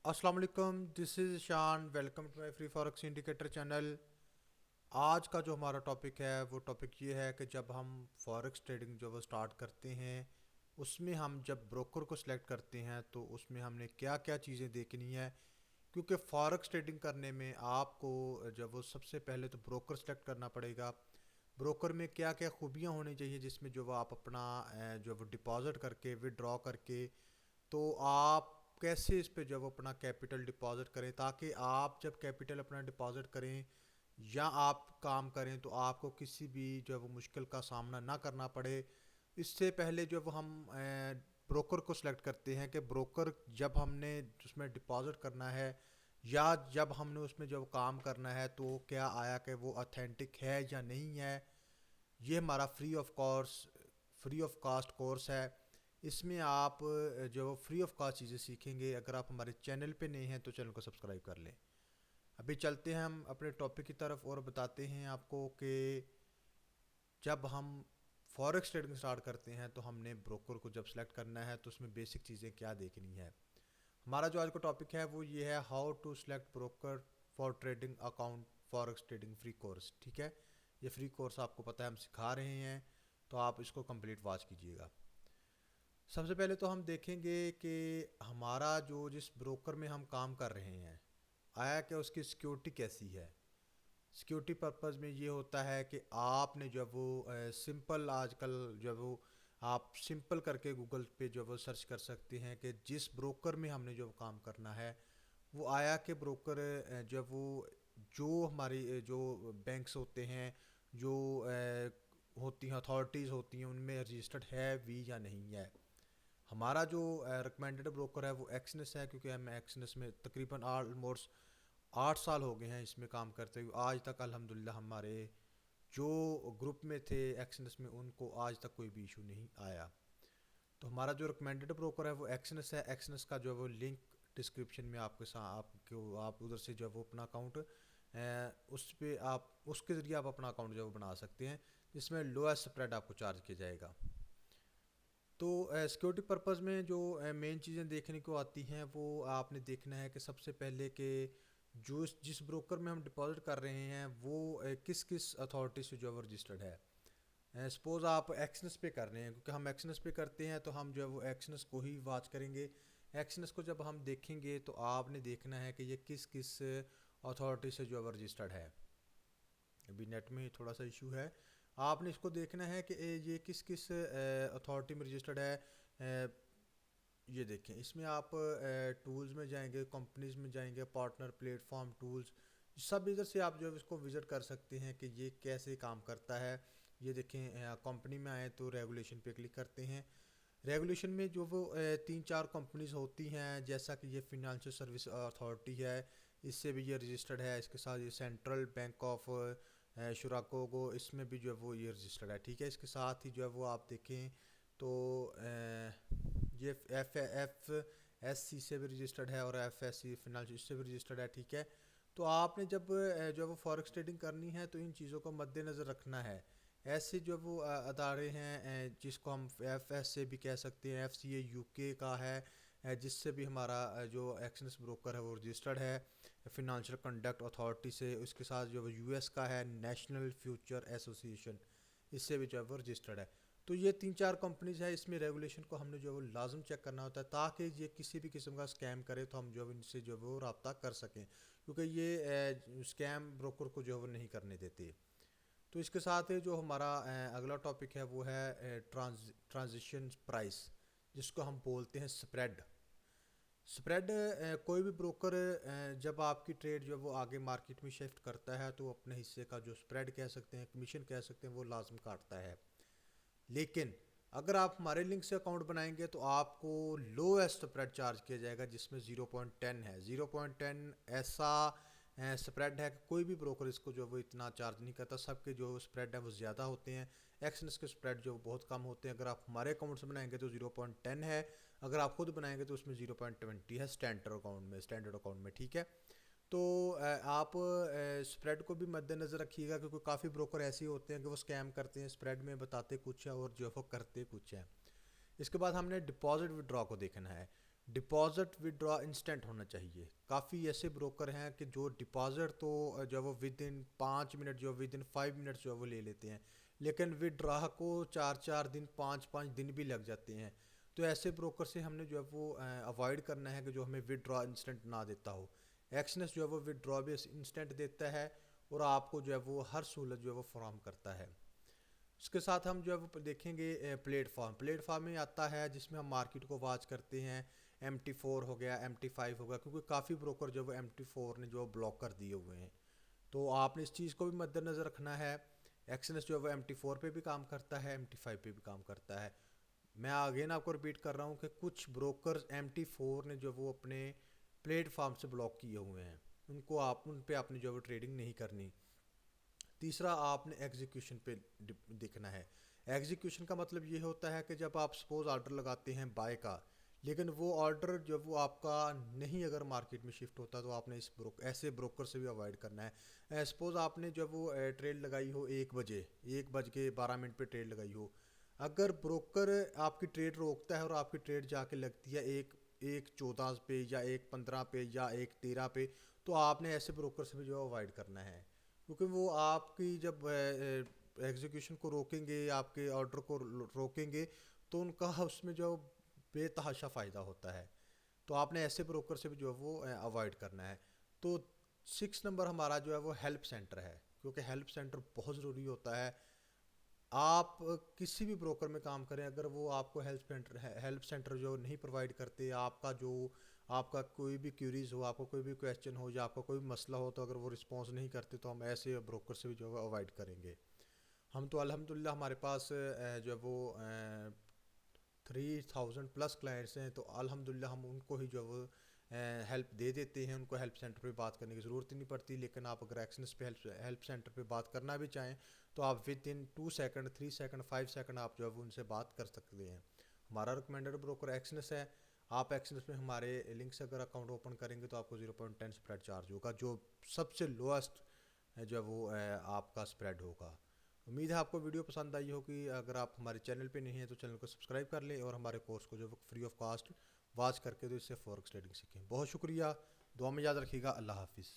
अस्सलाम वालेकुम, this is Shan. Welcome to my free forex indicator channel. आज का जो हमारा टॉपिक है वो टॉपिक ये है कि जब हम फॉरेक्स ट्रेडिंग जो वो स्टार्ट करते हैं, उसमें हम जब ब्रोकर को सिलेक्ट करते हैं तो उसमें हमने क्या क्या चीज़ें देखनी है। क्योंकि फॉरेक्स ट्रेडिंग करने में आपको जब वो सबसे पहले तो ब्रोकर सेलेक्ट करना पड़ेगा। ब्रोकर में क्या क्या खूबियाँ होनी चाहिए जिसमें जो वो आप अपना जो वो डिपॉज़िट करके विड्रॉ करके तो आप कैसे इस पे जो वो अपना कैपिटल डिपॉज़िट करें, ताकि आप जब कैपिटल अपना डिपॉज़िट करें या आप काम करें तो आपको किसी भी जो है वो मुश्किल का सामना ना करना पड़े। इससे पहले जो वो हम ब्रोकर को सिलेक्ट करते हैं कि ब्रोकर जब हमने उसमें डिपॉज़िट करना है या जब हमने उसमें जब काम करना है तो क्या आया कि वो ऑथेंटिक है या नहीं है। ये हमारा फ्री ऑफ कास्ट कोर्स है। इसमें आप जो फ्री ऑफ कास्ट चीज़ें सीखेंगे। अगर आप हमारे चैनल पे नए हैं तो चैनल को सब्सक्राइब कर लें। अभी चलते हैं हम अपने टॉपिक की तरफ और बताते हैं आपको कि जब हम फॉरेक्स ट्रेडिंग स्टार्ट करते हैं तो हमने ब्रोकर को जब सेलेक्ट करना है तो उसमें बेसिक चीज़ें क्या देखनी है। हमारा जो आज का टॉपिक है वो ये है, how to select broker for trading account forex trading free course. ठीक है, ये फ्री कोर्स आपको पता है हम सिखा रहे हैं, तो आप इसको कंप्लीट वॉच कीजिएगा। सबसे पहले तो हम देखेंगे कि हमारा जो जिस ब्रोकर में हम काम कर रहे हैं, आया कि उसकी सिक्योरिटी कैसी है। सिक्योरिटी पर्पस में ये होता है कि आपने जो वो सिंपल आजकल जो वो आप सिंपल करके गूगल पे जो वो सर्च कर सकते हैं कि जिस ब्रोकर में हमने जो काम करना है वो आया कि ब्रोकर जो वो जो हमारी जो बैंक्स होते हैं, जो होती हैं अथॉरिटीज़ होती हैं, उनमें रजिस्टर्ड है भी या नहीं है। हमारा जो रिकमेंडेड ब्रोकर है वो एक्सनेस है, क्योंकि हम एक्सनेस में तकरीबन ऑलमोस्ट 8 साल हो गए हैं इसमें काम करते हुए। आज तक अल्हम्दुलिल्लाह हमारे जो ग्रुप में थे एक्सनेस में उनको आज तक कोई भी इशू नहीं आया। तो हमारा जो रिकमेंडेड ब्रोकर है वो एक्सनेस है। एक्सनेस का जो है वो लिंक डिस्क्रिप्शन में आपके साथ आपको आप उधर से जो है वो अपना अकाउंट उस पे आप उसके ज़रिए आप अपना अकाउंट जो है वो बना सकते हैं, जिसमें लोएस्ट स्प्रेड आपको चार्ज किया जाएगा। तो सिक्योरिटी पर्पज़ में जो मेन चीज़ें देखने को आती हैं वो आपने देखना है कि सबसे पहले कि जो जिस ब्रोकर में हम डिपॉजिट कर रहे हैं वो किस किस अथॉरिटी से जो है वो रजिस्टर्ड है। सपोज़ आप एक्सनेस पे कर रहे हैं, क्योंकि हम एक्सनेस पे करते हैं तो हम जो है वो एक्सनेस को ही वॉच करेंगे। एक्सनेस को जब हम देखेंगे तो आपने देखना है कि ये किस किस अथॉरिटी से जो है वो रजिस्टर्ड है। अभी नेट में थोड़ा सा इशू है। आपने इसको देखना है कि ये किस किस अथॉरिटी में रजिस्टर्ड है। ये देखें, इसमें आप टूल्स में जाएंगे, कंपनीज में जाएंगे, पार्टनर प्लेटफॉर्म टूल्स, सब इधर से आप जो है इसको विज़िट कर सकते हैं कि ये कैसे काम करता है। ये देखें, कंपनी में आए तो रेगुलेशन पे क्लिक करते हैं। रेगुलेशन में जो वो 3-4 कंपनीज होती हैं, जैसा कि ये फिनंशियल सर्विस अथॉरिटी है, इससे भी ये रजिस्टर्ड है। इसके साथ ये सेंट्रल बैंक ऑफ शिकागो, इसमें भी जो है वो ये रजिस्टर्ड है। ठीक है, इसके साथ ही जो है वो आप देखें तो ये एफ एफ एस सी से भी रजिस्टर्ड है और एफ एस सी फिनंशियल इससे भी रजिस्टर्ड है। ठीक है, तो आपने जब जो है वो फॉरेक्स ट्रेडिंग करनी है तो इन चीज़ों को मद्देनज़र रखना है। ऐसे जो वो अदारे हैं जिसको हम एफ एस से भी कह सकते हैं, एफ सी ए यू के का है, जिससे भी हमारा जो एक्सनेस ब्रोकर है वो रजिस्टर्ड है फिनंशियल कंडक्ट अथॉरिटी से। उसके साथ जो यू एस का है नेशनल फ्यूचर एसोसिएशन, इससे भी जो है वो रजिस्टर्ड है। तो ये 3-4 कंपनीज है, इसमें रेगुलेशन को हमने जो है वो लाजम चेक करना होता है, ताकि ये किसी भी किस्म का स्कैम करे तो हम जो है इनसे जो है वो रब्ता कर सकें, क्योंकि ये स्कैम ब्रोकर को जो है वो नहीं करने देते। तो इसके साथ ही जो हमारा अगला टॉपिक है वो है ट्रांजिशन प्राइस, जिसको हम बोलते हैं स्प्रेड। स्प्रेड कोई भी ब्रोकर जब आपकी ट्रेड जो है वो आगे मार्केट में शिफ्ट करता है तो अपने हिस्से का जो स्प्रेड कह सकते हैं, कमीशन कह सकते हैं, वो लाजम काटता है। लेकिन अगर आप हमारे लिंक से अकाउंट बनाएंगे तो आपको लोएस्ट स्प्रेड चार्ज किया जाएगा, जिसमें 0.10 है। 0.10 ऐसा स्प्रेड है कि कोई भी ब्रोकर इसको जो वो इतना चार्ज नहीं करता। सबके जो स्प्रेड है वो ज़्यादा होते हैं, एक्सनेस के स्प्रेड जो बहुत कम होते हैं। अगर आप हमारे अकाउंट से बनाएंगे तो 0.10 है, अगर आप खुद बनाएंगे तो उसमें 0.20 है स्टैंडर्ड अकाउंट में। ठीक है, तो आप स्प्रेड को भी मद्देनज़र रखिएगा, क्योंकि काफ़ी ब्रोकर ऐसे होते हैं कि वो स्कैम करते हैं, स्प्रेड में बताते कुछ है और जो है वो करते कुछ है। इसके बाद हमने डिपॉजिट विड्रॉ को देखना है। ڈپازٹ ودرا انسٹنٹ ہونا چاہیے. کافی ایسے بروکر ہیں کہ جو ڈپازٹ تو جو وہ ود ان 5 منٹ جو ود ان 5 منٹ جو وہ لے لیتے ہیں، لیکن ودرا کو 4 4 دن 5 5 دن بھی لگ جاتے ہیں. تو ایسے بروکر سے ہم نے جو ہے وہ اوائڈ کرنا ہے کہ جو ہمیں ودرا انسٹنٹ نہ دیتا ہو. ایکسنس جو ہے وہ ودرا بھی انسٹنٹ دیتا ہے اور آپ کو جو ہے وہ ہر سہولت جو ہے وہ فراہم کرتا ہے. اس کے ساتھ ہم جو ہے وہ دیکھیں گے پلیٹ فارم میں آتا ہے جس میں ہم مارکیٹ کو واچ کرتے ہیں. MT4 ہو گیا، MT5 ہو گیا، کیونکہ کافی بروکر جو وہ MT4 نے جو بلاک کر دیے ہوئے ہیں. تو آپ نے اس چیز کو بھی مد نظر رکھنا ہے. ایکسنس جو ہے وہ MT4 پہ بھی کام کرتا ہے، MT5 پہ بھی کام کرتا ہے. میں اگین آپ کو ریپیٹ کر رہا ہوں کہ کچھ بروکرز MT4 نے جو وہ اپنے پلیٹ فارم سے بلاک کیے ہوئے ہیں، ان پہ آپ نے جو وہ ٹریڈنگ نہیں کرنی. تیسرا آپ نے ایگزیکیوشن پہ دیکھنا ہے. ایگزیکیوشن کا مطلب یہ ہوتا ہے کہ جب آپ سپوز آرڈر لگاتے ہیں بائی کا، لیکن وہ آرڈر جب وہ آپ کا نہیں اگر مارکیٹ میں شفٹ ہوتا تو آپ نے ایسے بروکر سے بھی اوائڈ کرنا ہے. سپوز آپ نے جب وہ ٹریڈ لگائی ہو 1 بجے، 1 بج کے 12 منٹ پہ ٹریڈ لگائی ہو، اگر بروکر آپ کی ٹریڈ روکتا ہے اور آپ کی ٹریڈ جا کے لگتی ہے 1:14 پہ یا 1:15 پہ یا 1:13 پہ، تو آپ نے ایسے بروکر سے بھی جو ہے اوائڈ کرنا ہے. کیونکہ وہ آپ کی جب ایگزیکیوشن کو روکیں گے، آپ کے آرڈر کو روکیں گے، تو ان کا اس میں جو بے تحاشا فائدہ ہوتا ہے. تو آپ نے ایسے بروکر سے بھی جو ہے وہ اوائڈ کرنا ہے. تو 6 نمبر ہمارا جو ہے وہ ہیلپ سینٹر ہے، کیونکہ ہیلپ سینٹر بہت ضروری ہوتا ہے. آپ کسی بھی بروکر میں کام کریں، اگر وہ آپ کو ہیلپ سینٹر جو نہیں پرووائڈ کرتے، آپ کا کوئی بھی کیوریز ہو، آپ کو کوئی بھی کویسچن ہو یا آپ کا کوئی بھی مسئلہ ہو، تو اگر وہ رسپانس نہیں کرتے تو ہم ایسے بروکر سے بھی جو ہے اوائڈ کریں گے. ہم تو الحمدللہ ہمارے پاس جو ہے وہ 3000+ کلائنٹس ہیں، تو الحمدللہ ہم ان کو ہی جو وہ ہیلپ دے دیتے ہیں. ان کو ہیلپ سینٹر پہ بات کرنے کی ضرورت ہی نہیں پڑتی. لیکن آپ اگر ایکسنس پہ ہیلپ سینٹر پہ بات کرنا بھی چاہیں تو آپ with in 2 second 3 second 5 second آپ جو ہے وہ ان سے بات کر سکتے ہیں. ہمارا ریکمینڈڈ بروکر ایکسنس ہے. آپ ایکسنس میں ہمارے لنک سے اگر اکاؤنٹ اوپن کریں گے تو آپ کو 0.10 اسپریڈ چارج ہوگا، جو سب سے لوسٹ جو ہے وہ آپ کا اسپریڈ ہوگا. امید ہے آپ کو ویڈیو پسند آئی ہوگی. اگر آپ ہمارے چینل پہ نہیں ہیں تو چینل کو سبسکرائب کر لیں اور ہمارے کورس کو جو فری آف کاسٹ واچ کر کے تو اس سے فورکس ٹریڈنگ سیکھیں. بہت شکریہ. دعا میں یاد رکھیے گا. اللہ حافظ.